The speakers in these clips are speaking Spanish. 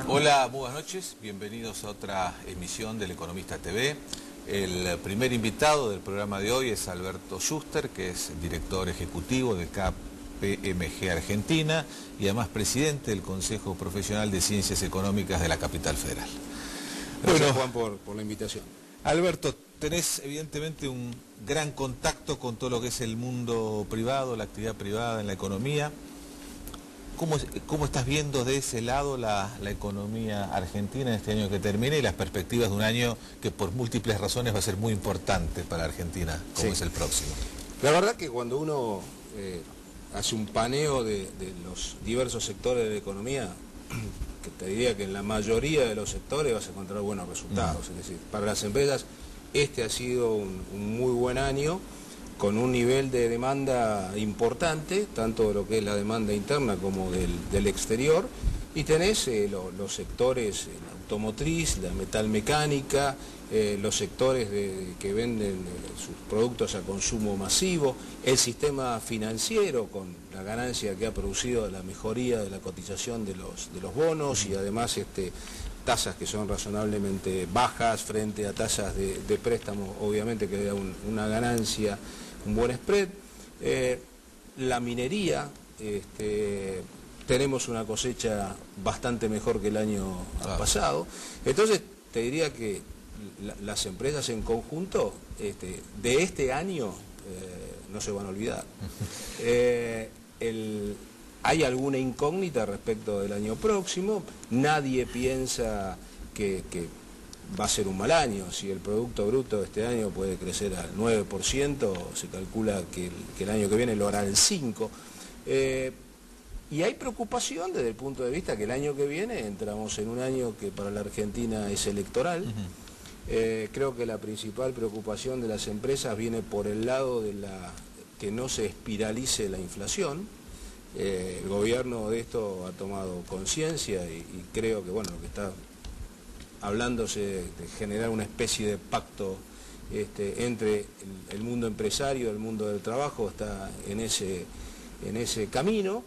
Hola, muy buenas noches, bienvenidos a otra emisión del Economista TV. El primer invitado del programa de hoy es Alberto Schuster, que es director ejecutivo de KPMG Argentina y además presidente del Consejo Profesional de Ciencias Económicas de la Capital Federal. Gracias, Juan, por la invitación. Alberto, tenés evidentemente un gran contacto con todo lo que es el mundo privado, la actividad privada en la economía. ¿Cómo estás viendo de ese lado la economía argentina en este año que termina y las perspectivas de un año que por múltiples razones va a ser muy importante para Argentina, como es el próximo? La verdad que cuando uno hace un paneo de los diversos sectores de la economía, que te diría que en la mayoría de los sectores vas a encontrar buenos resultados. Es decir, para las empresas este ha sido un muy buen año, con un nivel de demanda importante, tanto de lo que es la demanda interna como del exterior, y tenés los sectores, la automotriz, la metalmecánica, los sectores que venden sus productos a consumo masivo, el sistema financiero con la ganancia que ha producido la mejoría de la cotización de los bonos y además tasas que son razonablemente bajas frente a tasas de préstamo, obviamente que da una ganancia, un buen spread. La minería, tenemos una cosecha bastante mejor que el año pasado. Entonces, te diría que las empresas en conjunto de este año no se van a olvidar. Hay alguna incógnita respecto del año próximo. Nadie piensa que va a ser un mal año. Si el Producto Bruto de este año puede crecer al 9%, se calcula que el año que viene lo hará al 5%. Y hay preocupación desde el punto de vista que el año que viene entramos en un año que para la Argentina es electoral. Creo que la principal preocupación de las empresas viene por el lado de que no se espiralice la inflación. El gobierno de esto ha tomado conciencia y creo que bueno, lo que está hablándose de generar una especie de pacto entre el mundo empresario, el mundo del trabajo, está en ese camino.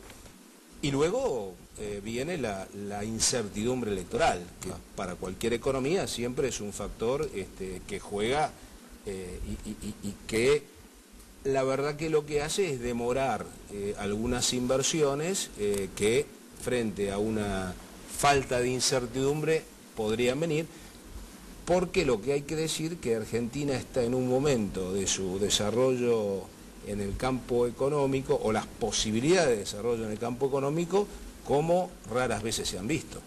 Y luego viene la incertidumbre electoral, que para cualquier economía siempre es un factor que juega y que la verdad que lo que hace es demorar algunas inversiones que frente a una falta de incertidumbre podrían venir, porque lo que hay que decir que Argentina está en un momento de su desarrollo en el campo económico, o las posibilidades de desarrollo en el campo económico, como raras veces se han visto.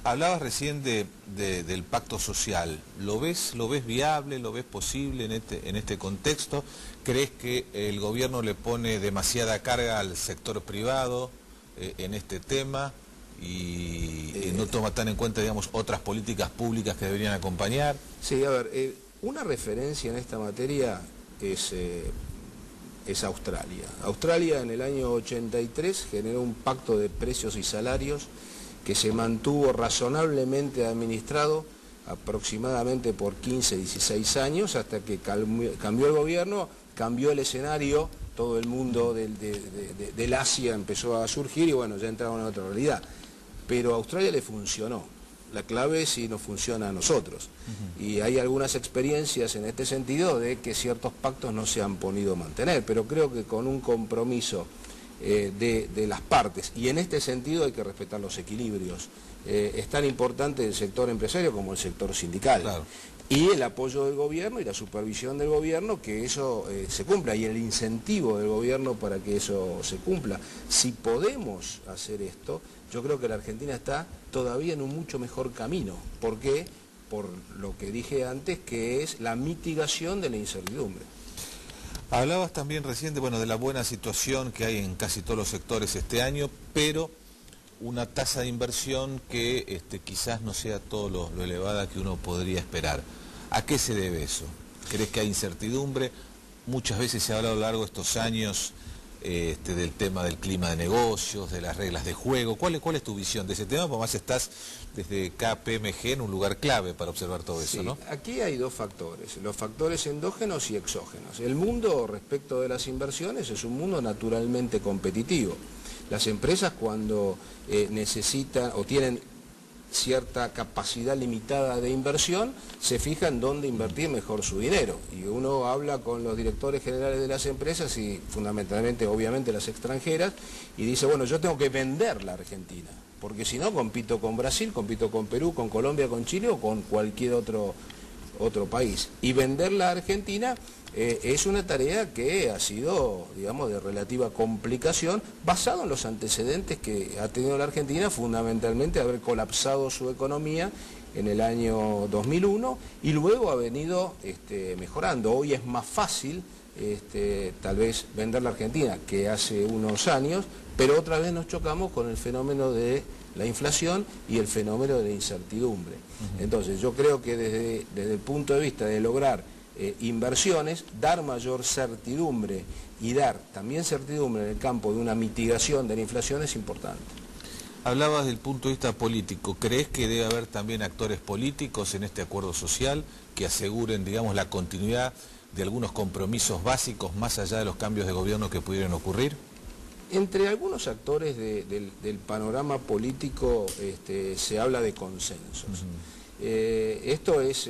Hablabas recién del pacto social. ¿Lo ves viable, lo ves posible en este contexto? ¿Crees que el gobierno le pone demasiada carga al sector privado en este tema y no toma tan en cuenta, digamos, otras políticas públicas que deberían acompañar? Sí, a ver, una referencia en esta materia es Australia. Australia en el año 83 generó un pacto de precios y salarios que se mantuvo razonablemente administrado aproximadamente por 15, 16 años, hasta que cambió el gobierno, cambió el escenario, todo el mundo del Asia empezó a surgir y bueno, ya entraron en otra realidad. Pero a Australia le funcionó. La clave es si nos funciona a nosotros. Y hay algunas experiencias en este sentido de que ciertos pactos no se han podido mantener, pero creo que con un compromiso de las partes, y en este sentido hay que respetar los equilibrios. Es tan importante el sector empresario como el sector sindical. Claro. y el apoyo del gobierno y la supervisión del gobierno, que eso se cumpla, y el incentivo del gobierno para que eso se cumpla. Si podemos hacer esto, yo creo que la Argentina está todavía en un mucho mejor camino. ¿Por qué? Por lo que dije antes, que es la mitigación de la incertidumbre. Hablabas también recién de la buena situación que hay en casi todos los sectores este año, pero una tasa de inversión que quizás no sea todo lo elevada que uno podría esperar. ¿A qué se debe eso? ¿Crees que hay incertidumbre? Muchas veces se ha hablado a lo largo de estos años del tema del clima de negocios, de las reglas de juego. ¿Cuál es tu visión de ese tema? Porque además estás desde KPMG en un lugar clave para observar todo eso, ¿no? Aquí hay dos factores, los factores endógenos y exógenos. El mundo respecto de las inversiones es un mundo naturalmente competitivo. Las empresas cuando necesitan o tienen cierta capacidad limitada de inversión, se fijan dónde invertir mejor su dinero. Y uno habla con los directores generales de las empresas, y fundamentalmente, obviamente, las extranjeras, y dice, bueno, yo tengo que vender la Argentina, porque si no compito con Brasil, compito con Perú, con Colombia, con Chile o con cualquier otro país. Y vender la Argentina es una tarea que ha sido, digamos, de relativa complicación, basado en los antecedentes que ha tenido la Argentina, fundamentalmente haber colapsado su economía en el año 2001 y luego ha venido mejorando. Hoy es más fácil tal vez vender la Argentina que hace unos años, pero otra vez nos chocamos con el fenómeno de la inflación y el fenómeno de la incertidumbre. Entonces yo creo que desde el punto de vista de lograr inversiones, dar mayor certidumbre y dar también certidumbre en el campo de una mitigación de la inflación es importante. Hablabas del punto de vista político. ¿Crees que debe haber también actores políticos en este acuerdo social que aseguren, digamos, la continuidad de algunos compromisos básicos más allá de los cambios de gobierno que pudieran ocurrir? Entre algunos actores del panorama político se habla de consensos. Esto es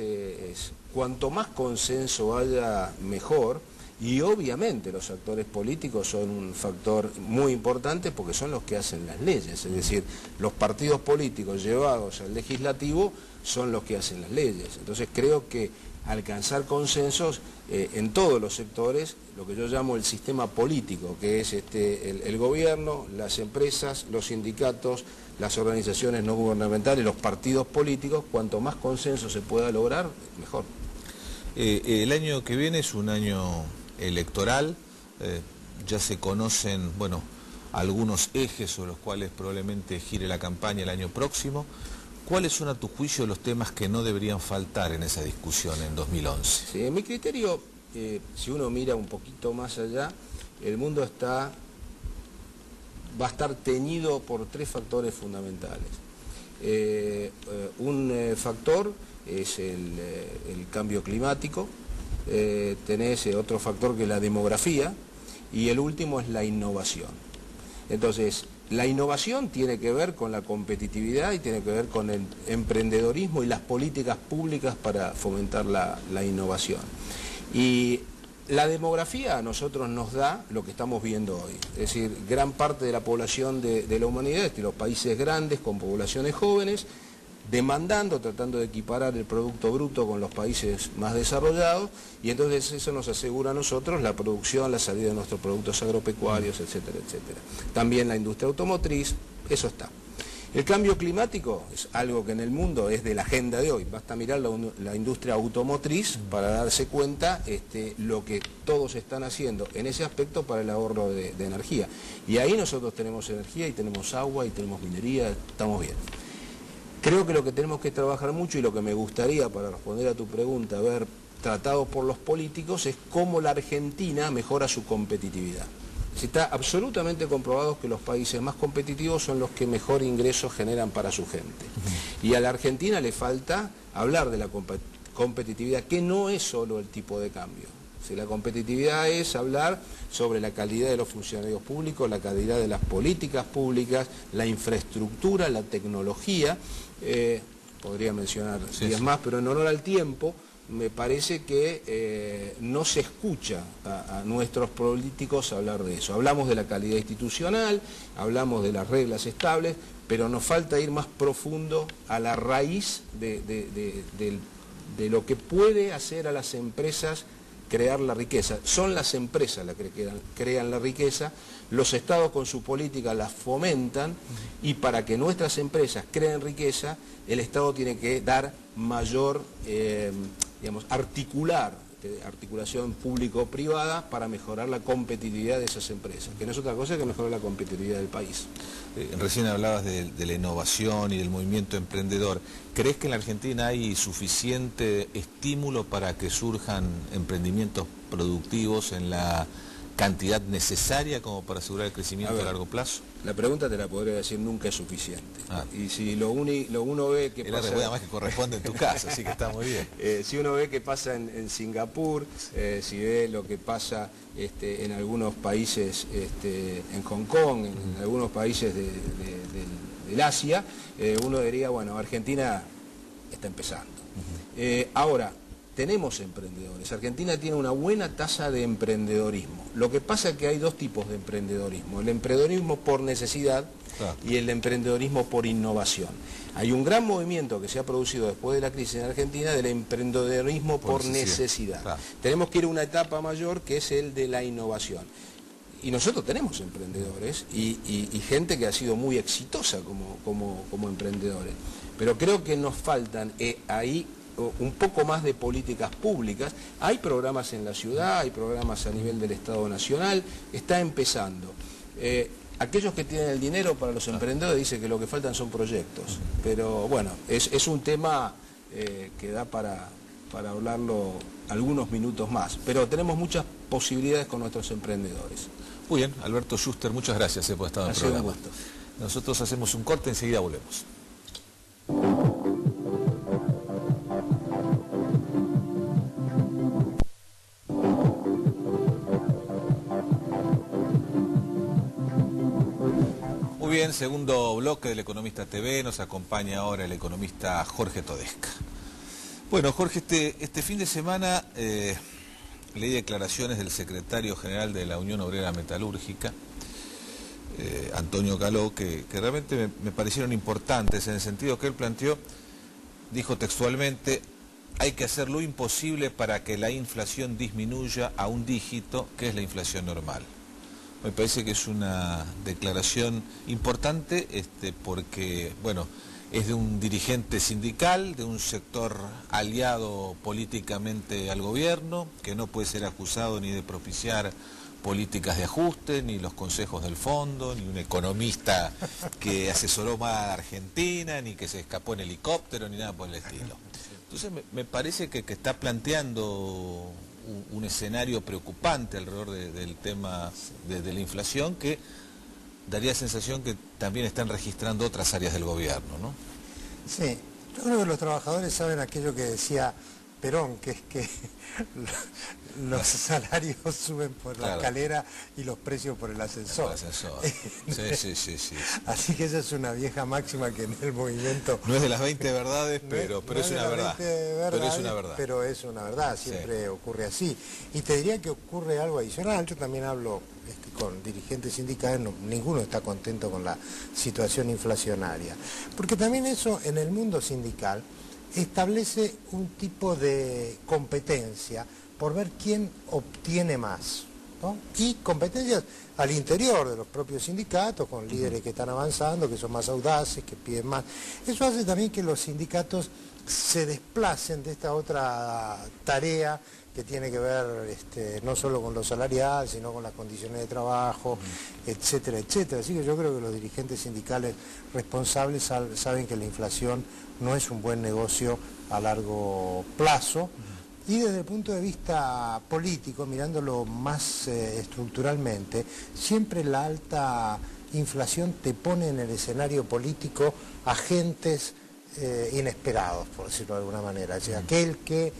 cuanto más consenso haya, mejor, y obviamente los actores políticos son un factor muy importante porque son los que hacen las leyes, es decir, los partidos políticos llevados al legislativo son los que hacen las leyes. Entonces creo que alcanzar consensos en todos los sectores, lo que yo llamo el sistema político, que es el gobierno, las empresas, los sindicatos, las organizaciones no gubernamentales, los partidos políticos, cuanto más consenso se pueda lograr, mejor. El año que viene es un año electoral, ya se conocen, algunos ejes sobre los cuales probablemente gire la campaña el año próximo. ¿Cuáles son a tu juicio los temas que no deberían faltar en esa discusión en 2011? Sí, en mi criterio, si uno mira un poquito más allá, el mundo va a estar teñido por tres factores fundamentales. Un factor es el cambio climático, tenés otro factor que es la demografía, y el último es la innovación. Entonces, la innovación tiene que ver con la competitividad y tiene que ver con el emprendedorismo y las políticas públicas para fomentar la innovación. Y la demografía a nosotros nos da lo que estamos viendo hoy, es decir, gran parte de la población de la humanidad, los países grandes con poblaciones jóvenes, demandando, tratando de equiparar el Producto Bruto con los países más desarrollados, y entonces eso nos asegura a nosotros la producción, la salida de nuestros productos agropecuarios, etcétera, etcétera. También la industria automotriz, eso está. El cambio climático es algo que en el mundo es de la agenda de hoy, basta mirar la industria automotriz para darse cuenta lo que todos están haciendo en ese aspecto para el ahorro de energía. Y ahí nosotros tenemos energía y tenemos agua y tenemos minería, estamos bien. Creo que lo que tenemos que trabajar mucho y lo que me gustaría, para responder a tu pregunta, ver tratado por los políticos, es cómo la Argentina mejora su competitividad. Está absolutamente comprobado que los países más competitivos son los que mejor ingresos generan para su gente. Y a la Argentina le falta hablar de la competitividad, que no es solo el tipo de cambio. Si la competitividad es hablar sobre la calidad de los funcionarios públicos, la calidad de las políticas públicas, la infraestructura, la tecnología, podría mencionar 10 más, pero en honor al tiempo, me parece que no se escucha a nuestros políticos hablar de eso. Hablamos de la calidad institucional, hablamos de las reglas estables, pero nos falta ir más profundo a la raíz de lo que puede hacer a las empresas crear la riqueza. Son las empresas las que crean la riqueza, los estados con su política la fomentan, y para que nuestras empresas creen riqueza, el Estado tiene que dar mayor, articulación público-privada para mejorar la competitividad de esas empresas, que no es otra cosa que mejorar la competitividad del país. Recién hablabas de la innovación y del movimiento emprendedor. ¿Crees que en la Argentina hay suficiente estímulo para que surjan emprendimientos productivos en la cantidad necesaria como para asegurar el crecimiento a largo plazo? La pregunta te la podría decir, nunca es suficiente. Y si lo uno ve que pasa... Es la más que corresponde en tu caso, así que está muy bien. Si uno ve que pasa en Singapur, si ve lo que pasa en algunos países, en Hong Kong, en algunos países del Asia, uno diría, bueno, Argentina está empezando. Ahora, tenemos emprendedores. Argentina tiene una buena tasa de emprendedorismo. Lo que pasa es que hay dos tipos de emprendedorismo. El emprendedorismo por necesidad y el emprendedorismo por innovación. Hay un gran movimiento que se ha producido después de la crisis en Argentina del emprendedorismo por necesidad. Tenemos que ir a una etapa mayor, que es el de la innovación. Y nosotros tenemos emprendedores y gente que ha sido muy exitosa como emprendedores. Pero creo que nos faltan ahí un poco más de políticas públicas. Hay programas en la ciudad, hay programas a nivel del Estado Nacional, está empezando. Aquellos que tienen el dinero para los emprendedores dicen que lo que faltan son proyectos, pero bueno, es un tema que da para hablarlo algunos minutos más, pero tenemos muchas posibilidades con nuestros emprendedores. Muy bien, Alberto Schuster, muchas gracias por estar en el programa. Ha sido un gusto. Nosotros hacemos un corte, enseguida volvemos. Muy bien, segundo bloque del Economista TV, nos acompaña ahora el economista Jorge Todesca. Bueno, Jorge, este fin de semana leí declaraciones del secretario general de la Unión Obrera Metalúrgica, Antonio Caló, que realmente me parecieron importantes en el sentido que él planteó, dijo textualmente, hay que hacer lo imposible para que la inflación disminuya a un dígito, que es la inflación normal. Me parece que es una declaración importante porque, bueno, es de un dirigente sindical, de un sector aliado políticamente al gobierno, que no puede ser acusado ni de propiciar políticas de ajuste, ni los consejos del fondo, ni un economista que asesoró mal a Argentina, ni que se escapó en helicóptero, ni nada por el estilo. Entonces me parece que está planteando un escenario preocupante alrededor del tema de la inflación, que daría la sensación que también están registrando otras áreas del gobierno, ¿no? Sí, yo creo que los trabajadores saben aquello que decía Perón, que es que los salarios suben por la escalera y los precios por el ascensor. Sí. Así que esa es una vieja máxima que en el movimiento... No es de las 20 verdades, pero es una verdad. Pero es una verdad, siempre ocurre así. Y te diría que ocurre algo adicional. Yo también hablo con dirigentes sindicales, ninguno está contento con la situación inflacionaria. Porque también eso en el mundo sindical establece un tipo de competencia por ver quién obtiene más, ¿no? Y competencias al interior de los propios sindicatos, con líderes que están avanzando, que son más audaces, que piden más. Eso hace también que los sindicatos se desplacen de esta otra tarea que tiene que ver no solo con lo salarial, sino con las condiciones de trabajo, etcétera, etcétera. Así que yo creo que los dirigentes sindicales responsables saben que la inflación no es un buen negocio a largo plazo. Y desde el punto de vista político, mirándolo más estructuralmente, siempre la alta inflación te pone en el escenario político agentes inesperados, por decirlo de alguna manera. O sea, aquel que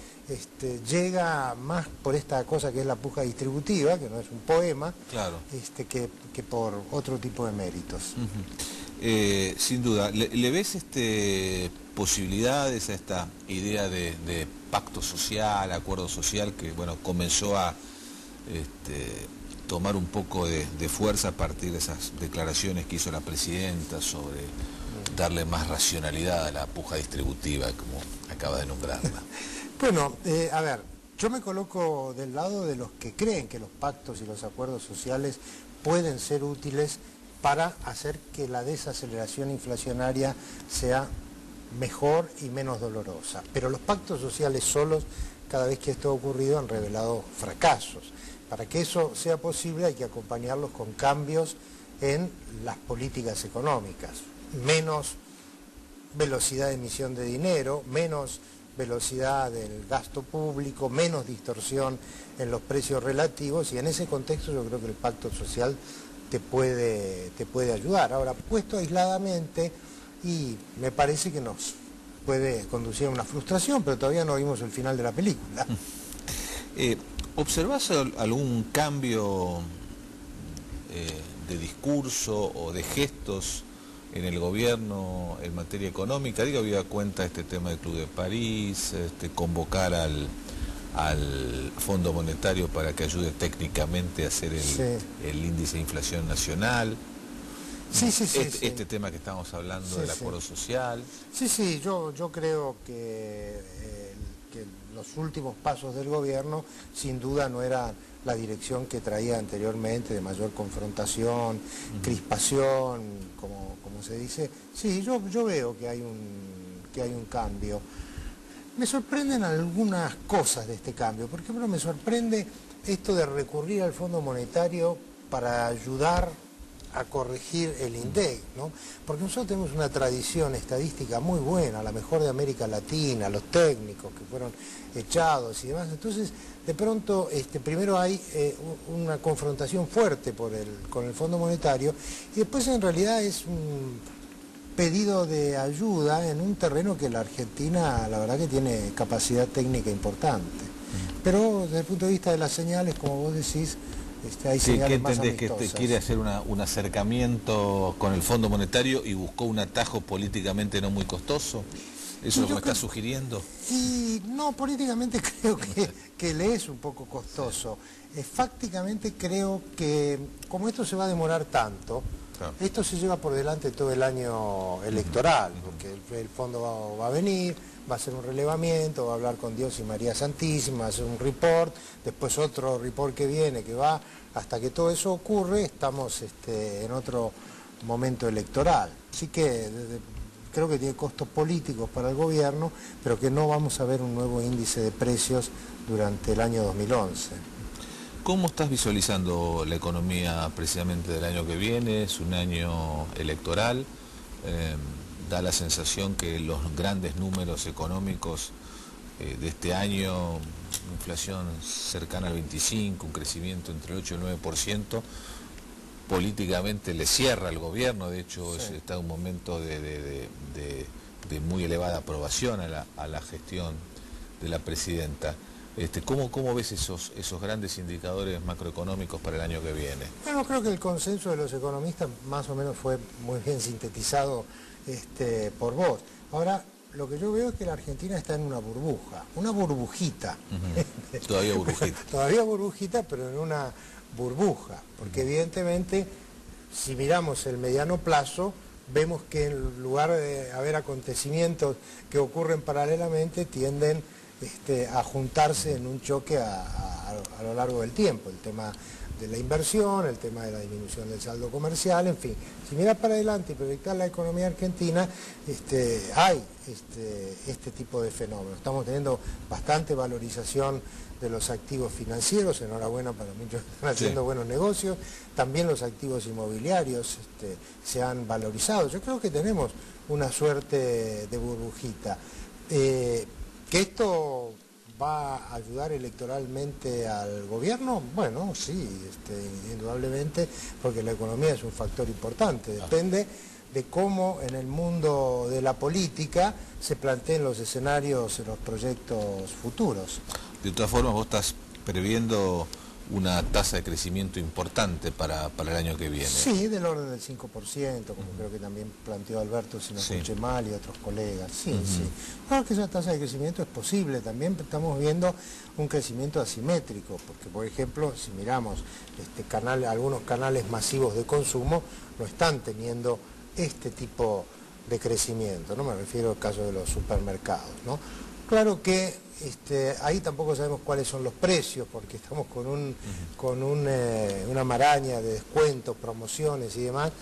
llega más por esta cosa que es la puja distributiva, que no es un poema, claro, que por otro tipo de méritos. Sin duda, ¿le ves posibilidades a esta idea de pacto social, acuerdo social, que bueno, comenzó a tomar un poco de fuerza a partir de esas declaraciones que hizo la presidenta sobre darle más racionalidad a la puja distributiva, como acaba de nombrarla? Bueno, a ver, yo me coloco del lado de los que creen que los pactos y los acuerdos sociales pueden ser útiles para hacer que la desaceleración inflacionaria sea mejor y menos dolorosa. Pero los pactos sociales solos, cada vez que esto ha ocurrido, han revelado fracasos. Para que eso sea posible hay que acompañarlos con cambios en las políticas económicas. Menos velocidad de emisión de dinero, menos velocidad del gasto público, menos distorsión en los precios relativos, y en ese contexto yo creo que el pacto social te puede ayudar. Ahora, puesto aisladamente, y me parece que nos puede conducir a una frustración, pero todavía no vimos el final de la película. ¿Observás algún cambio de discurso o de gestos en el gobierno en materia económica? Digo, había cuenta este tema del Club de París, convocar al Fondo Monetario para que ayude técnicamente a hacer el índice de inflación nacional. Sí. Este tema que estamos hablando del acuerdo social. Sí, yo creo que los últimos pasos del gobierno sin duda no eran la dirección que traía anteriormente, de mayor confrontación, crispación, como se dice. Sí, yo veo que hay un cambio. Me sorprenden algunas cosas de este cambio. Por ejemplo, me sorprende esto de recurrir al Fondo Monetario para ayudar a corregir el INDEC, ¿no? Porque nosotros tenemos una tradición estadística muy buena, la mejor de América Latina, los técnicos que fueron echados y demás. Entonces, de pronto, primero hay una confrontación fuerte con el Fondo Monetario, y después en realidad es un pedido de ayuda en un terreno que la Argentina, la verdad que tiene capacidad técnica importante. Pero desde el punto de vista de las señales, como vos decís, hay señales más amistosas. ¿Que quiere hacer un acercamiento con el Fondo Monetario y buscó un atajo políticamente no muy costoso? ¿Eso es lo que me está sugiriendo? Y no, políticamente creo que le es un poco costoso. Fácticamente creo que, como esto se va a demorar tanto, claro, esto se lleva por delante todo el año electoral, porque el fondo va a venir, va a hacer un relevamiento, va a hablar con Dios y María Santísima, va a hacer un report, después otro report que viene, que va, hasta que todo eso ocurre, estamos en otro momento electoral. Así que creo que tiene costos políticos para el gobierno, pero que no vamos a ver un nuevo índice de precios durante el año 2011. ¿Cómo estás visualizando la economía precisamente del año que viene? Es un año electoral. Da la sensación que los grandes números económicos de este año, inflación cercana al 25, un crecimiento entre el 8 y el 9%, políticamente le cierra al gobierno. De hecho, sí, está en un momento de muy elevada aprobación a la gestión de la presidenta. ¿Cómo ves esos grandes indicadores macroeconómicos para el año que viene? Bueno, creo que el consenso de los economistas más o menos fue muy bien sintetizado por vos. Ahora, lo que yo veo es que la Argentina está en una burbuja, una burbujita. Todavía burbujita. Todavía burbujita, pero en una burbuja, porque evidentemente, si miramos el mediano plazo, vemos que en lugar de haber acontecimientos que ocurren paralelamente, tienden a juntarse en un choque a lo largo del tiempo. El tema de la inversión, el tema de la disminución del saldo comercial, en fin. Si miras para adelante y proyectar la economía argentina, hay este tipo de fenómenos. Estamos teniendo bastante valorización de los activos financieros, enhorabuena para muchos que están haciendo buenos negocios. También los activos inmobiliarios se han valorizado. Yo creo que tenemos una suerte de burbujita. ¿Que esto va a ayudar electoralmente al gobierno? Bueno, sí, indudablemente, porque la economía es un factor importante. Depende de cómo en el mundo de la política se planteen los escenarios, los proyectos futuros. De todas formas, vos estás previendo una tasa de crecimiento importante para el año que viene. Sí, del orden del 5%, como creo que también planteó Alberto, si no escuché mal, y otros colegas. Sí. Claro que esa tasa de crecimiento es posible. También estamos viendo un crecimiento asimétrico, porque por ejemplo, si miramos algunos canales masivos de consumo, no están teniendo este tipo de crecimiento, ¿no? Me refiero al caso de los supermercados, ¿no? Claro que ahí tampoco sabemos cuáles son los precios, porque estamos con una maraña de descuentos, promociones y demás,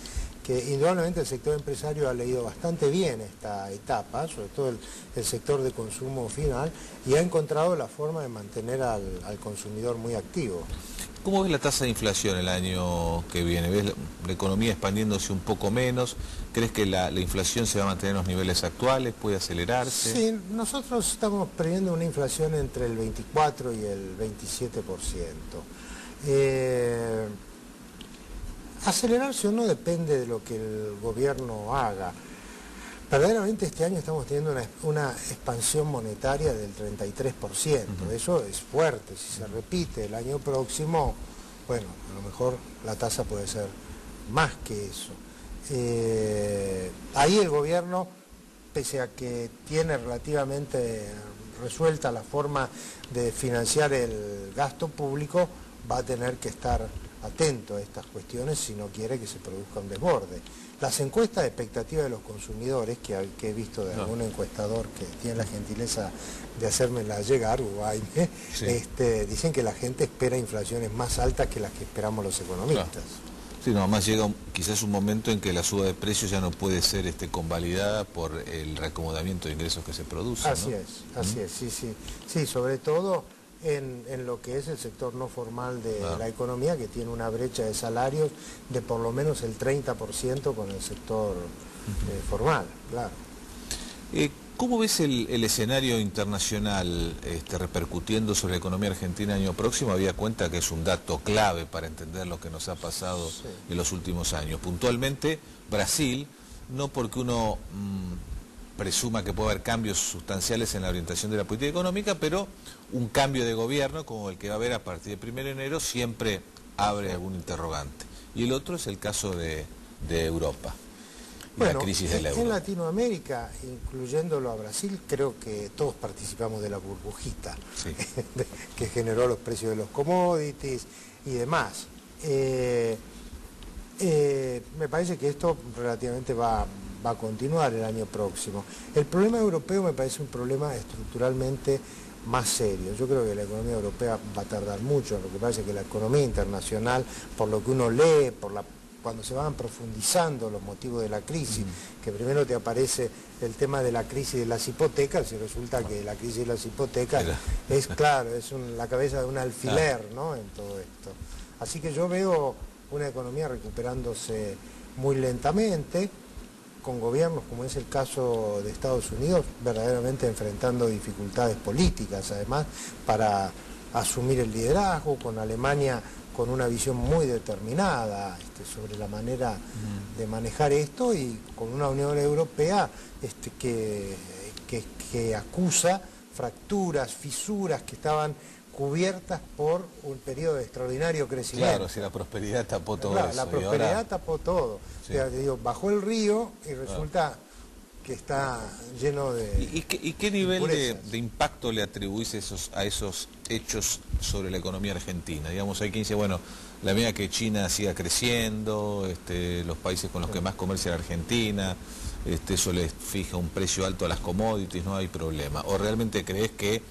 que indudablemente el sector empresario ha leído bastante bien esta etapa, sobre todo el sector de consumo final, y ha encontrado la forma de mantener al consumidor muy activo. ¿Cómo ves la tasa de inflación el año que viene? ¿Ves la economía expandiéndose un poco menos? ¿Crees que la inflación se va a mantener en los niveles actuales? ¿Puede acelerarse? Sí, nosotros estamos previendo una inflación entre el 24 y el 27%. Acelerarse o no depende de lo que el gobierno haga. Verdaderamente este año estamos teniendo una expansión monetaria del 33%. Eso es fuerte. Si se repite el año próximo, bueno, a lo mejor la tasa puede ser más que eso. Ahí el gobierno, pese a que tiene relativamente resuelta la forma de financiar el gasto público, va a tener que estar atento a estas cuestiones si no quiere que se produzca un desborde. Las encuestas de expectativa de los consumidores, que he visto de algún encuestador que tiene la gentileza de hacérmela llegar, Ubaime, dicen que la gente espera inflaciones más altas que las que esperamos los economistas. Claro. Sí, no, además llega quizás un momento en que la suba de precios ya no puede ser convalidada por el reacomodamiento de ingresos que se produce. Así es, sí, sobre todo en lo que es el sector no formal de la economía, que tiene una brecha de salarios de por lo menos el 30% con el sector formal, claro. ¿Cómo ves el escenario internacional repercutiendo sobre la economía argentina el año próximo? Había cuenta que es un dato clave para entender lo que nos ha pasado en los últimos años. Puntualmente, Brasil, no porque uno presuma que puede haber cambios sustanciales en la orientación de la política económica, pero un cambio de gobierno como el que va a haber a partir del 1 de enero siempre abre algún interrogante. Y el otro es el caso de Europa. Bueno, la crisis del euro. En Latinoamérica, incluyéndolo a Brasil, creo que todos participamos de la burbujita que generó los precios de los commodities y demás. Me parece que esto relativamente va a continuar el año próximo. El problema europeo me parece un problema estructuralmente más serio. Yo creo que la economía europea va a tardar mucho, lo que pasa es que la economía internacional, por lo que uno lee, cuando se van profundizando los motivos de la crisis, que primero te aparece el tema de la crisis de las hipotecas, y resulta que la crisis de las hipotecas es, claro, es la cabeza de un alfiler, ¿no?, en todo esto. Así que yo veo una economía recuperándose muy lentamente, con gobiernos, como es el caso de Estados Unidos, verdaderamente enfrentando dificultades políticas, además, para asumir el liderazgo, con Alemania con una visión muy determinada sobre la manera de manejar esto, y con una Unión Europea que acusa fracturas, fisuras que estaban cubiertas por un periodo de extraordinario crecimiento. Claro, si la prosperidad tapó todo eso. La prosperidad tapó todo. Sí. O sea, te digo, bajó el río y resulta que está lleno de... ¿Y qué nivel de impacto le atribuís a esos hechos sobre la economía argentina? Digamos, hay quien dice, bueno, la medida que China siga creciendo, los países con los que más comercia la Argentina, eso les fija un precio alto a las commodities, no hay problema. ¿O realmente crees que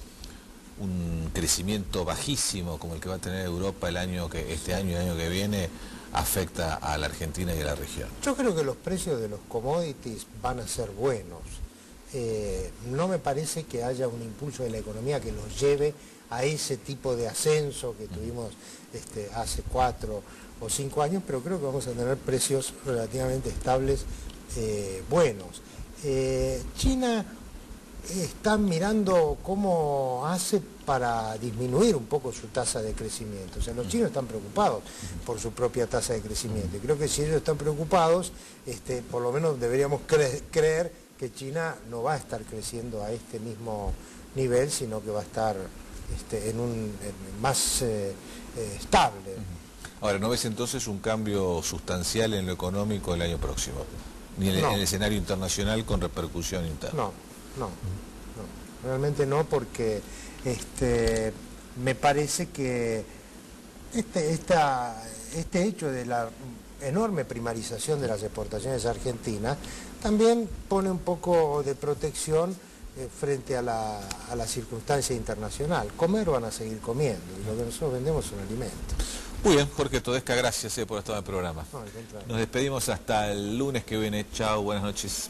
un crecimiento bajísimo como el que va a tener Europa este año y el año que viene afecta a la Argentina y a la región? Yo creo que los precios de los commodities van a ser buenos. No me parece que haya un impulso de la economía que los lleve a ese tipo de ascenso que tuvimos hace 4 o 5 años, pero creo que vamos a tener precios relativamente estables, buenos. China está mirando cómo hace para disminuir un poco su tasa de crecimiento. O sea, los chinos están preocupados por su propia tasa de crecimiento. Y creo que si ellos están preocupados, por lo menos deberíamos creer que China no va a estar creciendo a este mismo nivel, sino que va a estar más estable. Ahora, ¿no ves entonces un cambio sustancial en lo económico el año próximo? Ni en el escenario internacional con repercusión interna. No, realmente no, porque me parece que este hecho de la enorme primarización de las exportaciones argentinas también pone un poco de protección frente a la circunstancia internacional. Comer van a seguir comiendo, y lo que nosotros vendemos es un alimento. Muy bien, Jorge Todesca, gracias por estar en el programa. No, al contrario. Nos despedimos hasta el lunes que viene. 。 Chao, buenas noches.